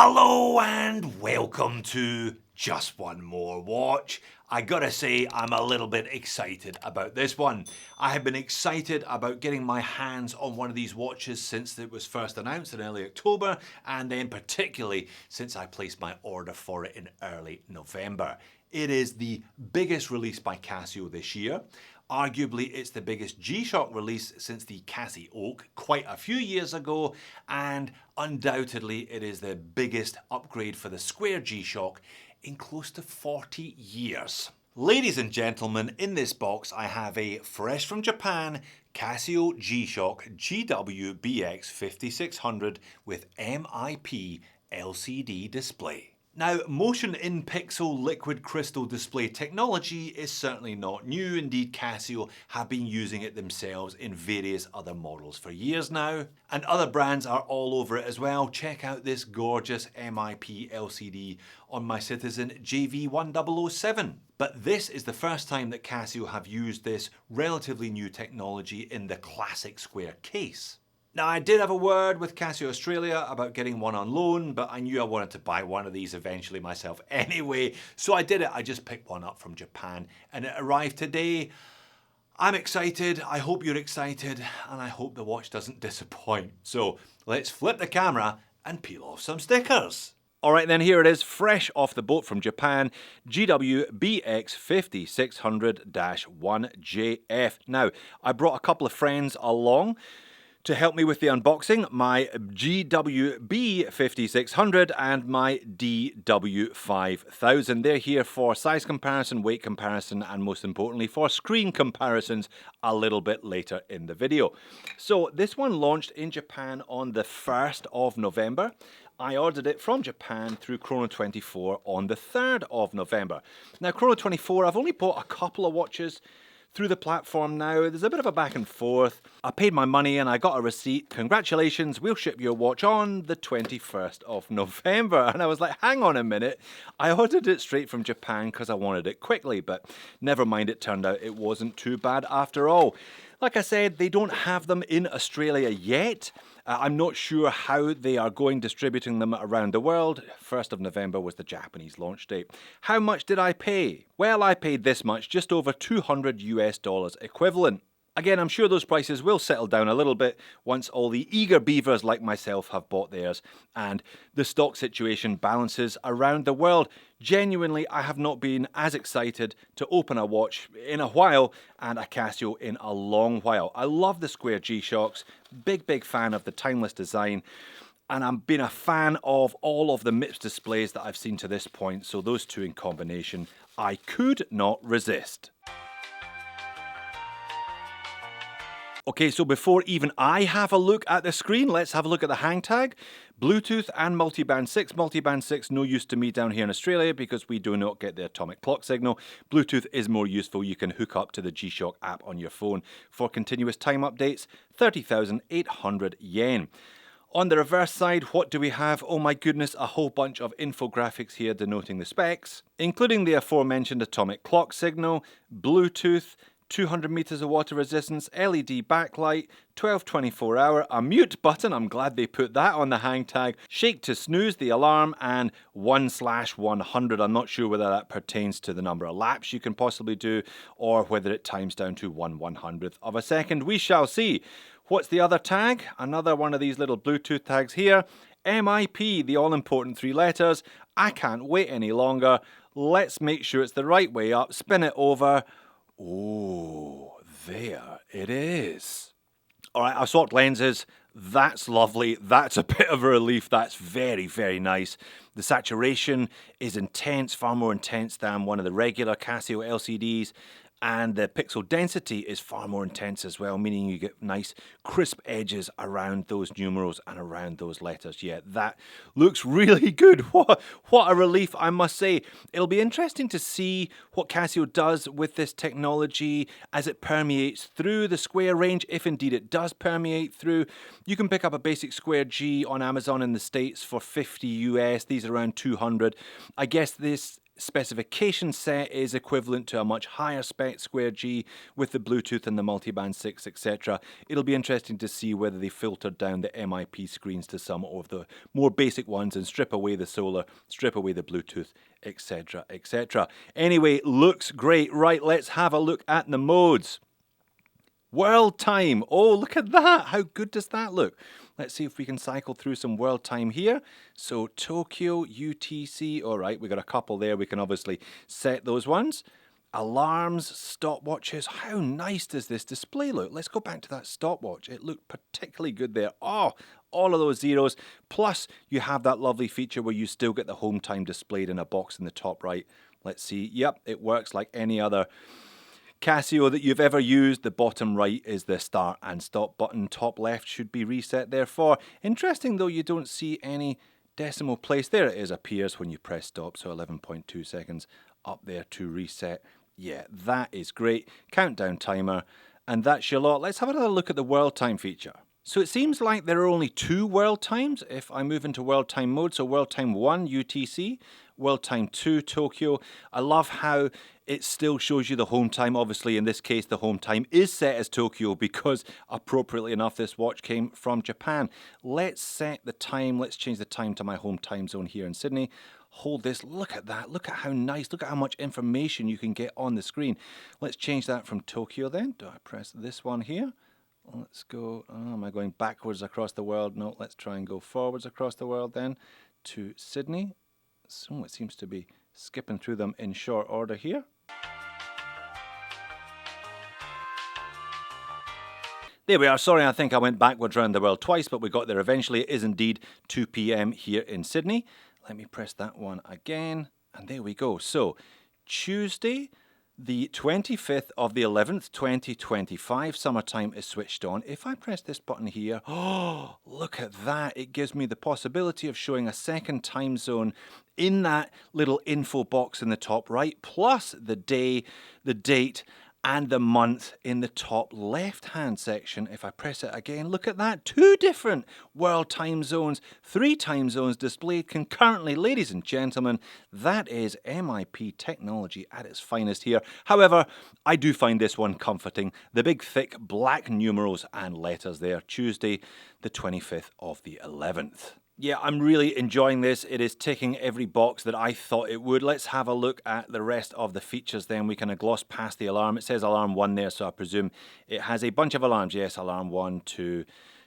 Hello and welcome to Just One More Watch. I gotta say, I'm a little bit excited about this one. I have been excited about getting my hands on one of these watches since it was first announced in early October, and then particularly since I placed my order for it in early November. It is the biggest release by Casio this year. Arguably, it's the biggest G-Shock release since the Casio quite a few years ago, and undoubtedly it is the biggest upgrade for the square G-Shock in close to 40 years. Ladies and gentlemen, in this box I have a fresh from Japan Casio G-Shock GW-BX 5600 with MIP LCD display. Now, motion in pixel liquid crystal display technology is certainly not new. Indeed, Casio have been using it themselves in various other models for years now. And other brands are all over it as well. Check out this gorgeous MIP LCD on my Citizen JV1007. But this is the first time that Casio have used this relatively new technology in the classic square case. Now, I did have a word with Casio Australia about getting one on loan, but I knew I wanted to buy one of these eventually myself anyway, so I did it. I just picked one up from Japan and it arrived today. I'm excited, I hope you're excited, and I hope the watch doesn't disappoint. So let's flip the camera and peel off some stickers. Alright then, here it is, fresh off the boat from Japan, GW-BX 5600-1JF. Now, I brought a couple of friends along to help me with the unboxing, my GWB 5600 and my DW 5000. They're here for size comparison, weight comparison, and most importantly for screen comparisons a little bit later in the video. So this one launched in Japan on the 1st of November. I ordered it from Japan through Chrono24 on the 3rd of November. Now Chrono24, I've only bought a couple of watches through the platform now. There's a bit of a back and forth. I paid my money and I got a receipt. Congratulations, we'll ship your watch on the 21st of November. And I was like, hang on a minute. I ordered it straight from Japan because I wanted it quickly, but never mind, it turned out it wasn't too bad after all. Like I said, they don't have them in Australia yet. I'm not sure how they are going distributing them around the world. 1st of November was the Japanese launch date. How much did I pay? Well, I paid this much, just over $200 US equivalent. Again, I'm sure those prices will settle down a little bit once all the eager beavers like myself have bought theirs and the stock situation balances around the world. Genuinely, I have not been as excited to open a watch in a while and a Casio in a long while. I love the square G-Shocks, big fan of the timeless design, and I've been a fan of all of the MIPS displays that I've seen to this point, so those two in combination, I could not resist. Okay, so before even I have a look at the screen, let's have a look at the hang tag. Bluetooth and multiband 6. Multiband 6, no use to me down here in Australia because we do not get the atomic clock signal. Bluetooth is more useful. You can hook up to the G-Shock app on your phone for continuous time updates. 30,800 yen. On the reverse side, what do we have? Oh my goodness, a whole bunch of infographics here denoting the specs, including the aforementioned atomic clock signal, Bluetooth, 200 meters of water resistance, LED backlight, 12/24 hour, a mute button, I'm glad they put that on the hang tag, shake to snooze the alarm, and 1/100. I'm not sure whether that pertains to the number of laps you can possibly do or whether it times down to 1/100th of a second. We shall see. What's the other tag? Another one of these little Bluetooth tags here. MIP, the all-important 3 letters. I can't wait any longer. Let's make sure it's the right way up. Spin it over. Oh, there it is. All right, I've swapped lenses. That's lovely. That's a bit of a relief. That's very nice. The saturation is intense, far more intense than one of the regular Casio LCDs. And the pixel density is far more intense as well, meaning you get nice crisp edges around those numerals and around those letters. Yeah, that looks really good. What a relief, I must say. It'll be interesting to see what Casio does with this technology as it permeates through the square range, if indeed it does permeate through. You can pick up a basic square G on Amazon in the States for 50 US. These are around 200. I guess this specification set is equivalent to a much higher spec Square G with the Bluetooth and the multiband 6, etc. It'll be interesting to see whether they filter down the MIP screens to some of the more basic ones and strip away the solar, strip away the Bluetooth, etc, etc. Anyway, looks great. Right, let's have a look at the modes. World time. Oh, look at that. How good does that look? Let's see if we can cycle through some world time here. So Tokyo, UTC. All right, we got a couple there. We can obviously set those ones. Alarms, stopwatches. How nice does this display look? Let's go back to that stopwatch. It looked particularly good there. Oh, all of those zeros. Plus, you have that lovely feature where you still get the home time displayed in a box in the top right. Let's see. Yep, it works like any other Casio that you've ever used. The bottom right is the start and stop button. Top left should be reset therefore. Interesting though, you don't see any decimal place. There it is, appears when you press stop, so 11.2 seconds up there to reset. Yeah, that is great. Countdown timer, and that's your lot. Let's have another look at the world time feature. So it seems like there are only 2 world times if I move into world time mode. So world time 1, UTC, world time 2, Tokyo. I love how it still shows you the home time. Obviously, in this case, the home time is set as Tokyo because, appropriately enough, this watch came from Japan. Let's set the time. Let's change the time to my home time zone here in Sydney. Hold this. Look at that. Look at how nice. Look at how much information you can get on the screen. Let's change that from Tokyo then. Do I press this one here? Let's go. Oh, am I going backwards across the world? No, let's try and go forwards across the world then to Sydney. So it seems to be skipping through them in short order here. There we are. Sorry, I think I went backwards around the world twice, but we got there eventually. It is indeed 2 p.m. here in Sydney. Let me press that one again. And there we go. So, Tuesday, the 25th of the 11th, 2025, summertime is switched on. If I press this button here, oh, look at that. It gives me the possibility of showing a second time zone in that little info box in the top right, plus the day, the date, and the month in the top left-hand section. If I press it again, look at that. 2 different world time zones, 3 time zones displayed concurrently. Ladies and gentlemen, that is MIP technology at its finest here. However, I do find this one comforting. The big, thick black numerals and letters there. Tuesday, the 25th of the 11th. Yeah, I'm really enjoying this. It is ticking every box that I thought it would. Let's have a look at the rest of the features then. We kind of gloss past the alarm. It says alarm 1 there, so I presume it has a bunch of alarms. Yes, alarm 1, 2,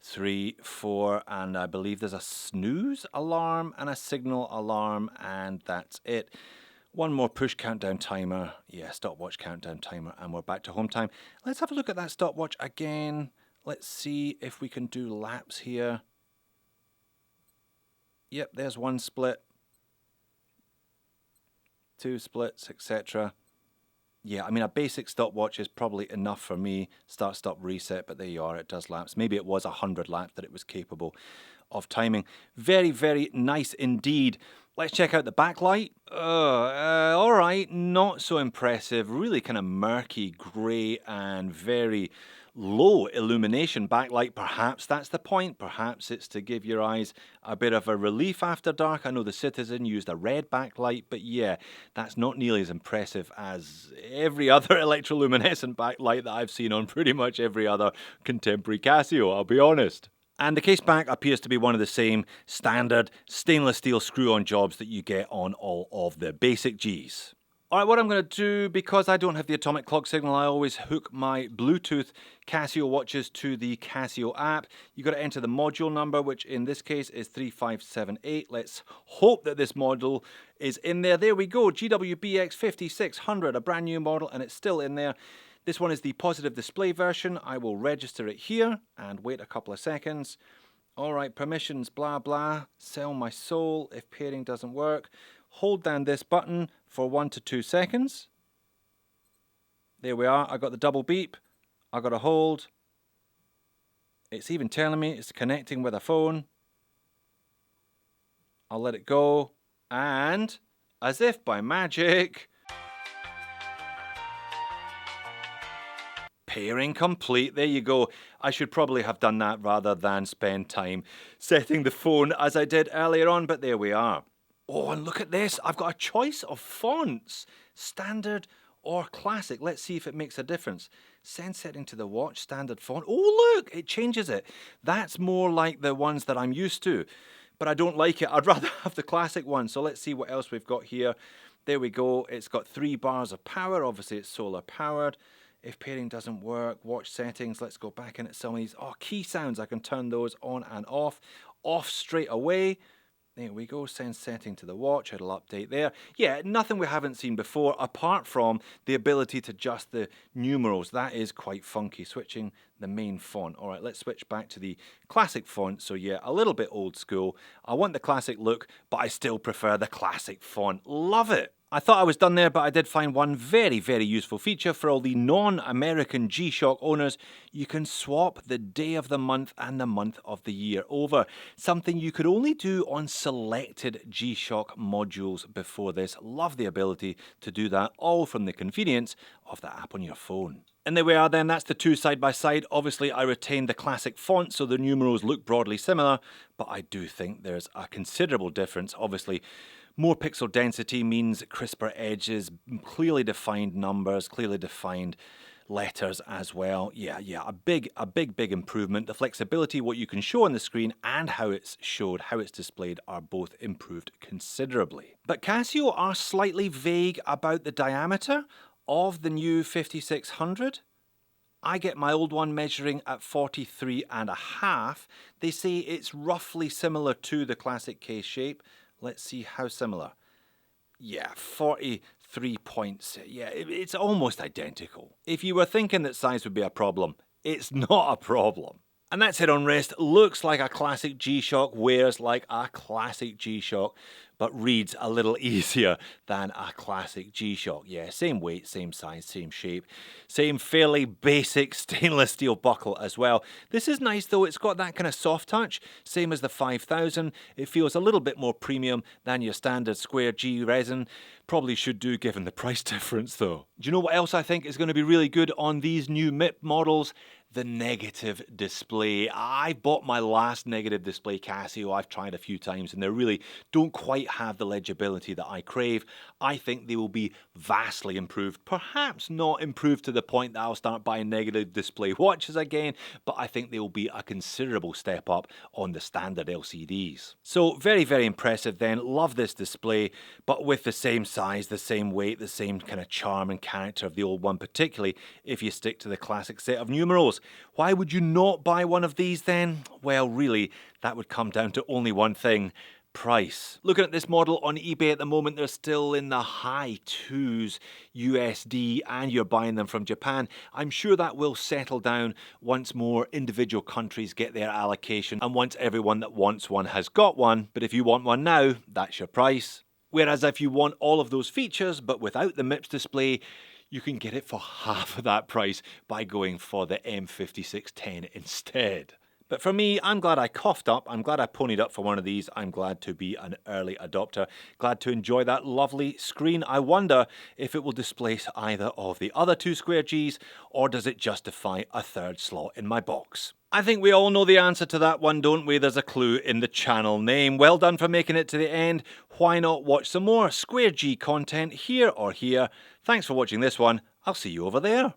3, 4, and I believe there's a snooze alarm and a signal alarm, and that's it. One more push countdown timer. Yeah, stopwatch countdown timer, and we're back to home time. Let's have a look at that stopwatch again. Let's see if we can do laps here. Yep, there's 1 split, 2 splits, etc. Yeah, I mean, a basic stopwatch is probably enough for me. Start, stop, reset, but there you are, it does laps. Maybe it was 100 laps that it was capable of timing. Very, very nice indeed. Let's check out the backlight. All right, not so impressive. Really kind of murky, grey, and very low illumination backlight. Perhaps that's the point. Perhaps it's to give your eyes a bit of a relief after dark. I know the Citizen used a red backlight, but yeah, that's not nearly as impressive as every other electroluminescent backlight that I've seen on pretty much every other contemporary Casio, I'll be honest. And the case back appears to be one of the same standard stainless steel screw-on jobs that you get on all of the basic Gs. Alright, what I'm going to do, because I don't have the atomic clock signal, I always hook my Bluetooth Casio watches to the Casio app. You've got to enter the module number, which in this case is 3578. Let's hope that this model is in there. There we go, GWBX 5600, a brand new model, and it's still in there. This one is the positive display version. I will register it here and wait a couple of seconds. Alright, permissions, blah blah, sell my soul if pairing doesn't work. Hold down this button for 1 to 2 seconds. There we are. I got the double beep. I got a hold. It's even telling me it's connecting with a phone. I'll let it go. And, as if by magic, pairing complete. There you go. I should probably have done that rather than spend time setting the phone as I did earlier on, but there we are. Oh, and look at this. I've got a choice of fonts. Standard or classic. Let's see if it makes a difference. Send setting to the watch, standard font. Oh, look, it changes it. That's more like the ones that I'm used to. But I don't like it. I'd rather have the classic one. So let's see what else we've got here. There we go. It's got 3 bars of power. Obviously, it's solar powered. If pairing doesn't work, watch settings. Let's go back in at some of these. Oh, key sounds. I can turn those on and off. Off straight away. There we go, send setting to the watch, it'll update there. Yeah, nothing we haven't seen before apart from the ability to adjust the numerals. That is quite funky, switching the main font. All right, let's switch back to the classic font. So yeah, a little bit old school. I want the classic look, but I still prefer the classic font. Love it. I thought I was done there, but I did find one very, very useful feature for all the non-American G-Shock owners. You can swap the day of the month and the month of the year over. Something you could only do on selected G-Shock modules before this. Love the ability to do that, all from the convenience of the app on your phone. And there we are then, that's the 2 side by side. Obviously I retained the classic font so the numerals look broadly similar, but I do think there's a considerable difference. Obviously, more pixel density means crisper edges, clearly defined numbers, clearly defined letters as well. Yeah, a big improvement. The flexibility, what you can show on the screen and how it's showed, how it's displayed are both improved considerably. But Casio are slightly vague about the diameter of the new 5600. I get my old one measuring at 43.5. They say it's roughly similar to the classic case shape. Let's see how similar. Yeah, 43 points. Yeah, it's almost identical. If you were thinking that size would be a problem, it's not a problem. And that's it on wrist. Looks like a classic G-Shock, wears like a classic G-Shock, but reads a little easier than a classic G-Shock. Yeah, same weight, same size, same shape, same fairly basic stainless steel buckle as well. This is nice though, it's got that kind of soft touch, same as the 5000. It feels a little bit more premium than your standard square G resin. Probably should do given the price difference though. Do you know what else I think is going to be really good on these new MIP models? The negative display. I bought my last negative display Casio. I've tried a few times and they really don't quite have the legibility that I crave. I think they will be vastly improved. Perhaps not improved to the point that I'll start buying negative display watches again, but I think they will be a considerable step up on the standard LCDs. So very, very impressive then. Love this display, but with the same size, the same weight, the same kind of charm and character of the old one, particularly if you stick to the classic set of numerals. Why would you not buy one of these then? Well, really, that would come down to only one thing. Price. Looking at this model on eBay at the moment, they're still in the high 2s USD and you're buying them from Japan. I'm sure that will settle down once more individual countries get their allocation and once everyone that wants one has got one. But if you want one now, that's your price. Whereas if you want all of those features but without the MIPS display, you can get it for half of that price by going for the M5610 instead. But for me, I'm glad I coughed up, I'm glad I ponied up for one of these, I'm glad to be an early adopter, glad to enjoy that lovely screen. I wonder if it will displace either of the other 2 square Gs, or does it justify a 3rd slot in my box? I think we all know the answer to that one, don't we? There's a clue in the channel name. Well done for making it to the end. Why not watch some more Square G content here or here? Thanks for watching this one. I'll see you over there.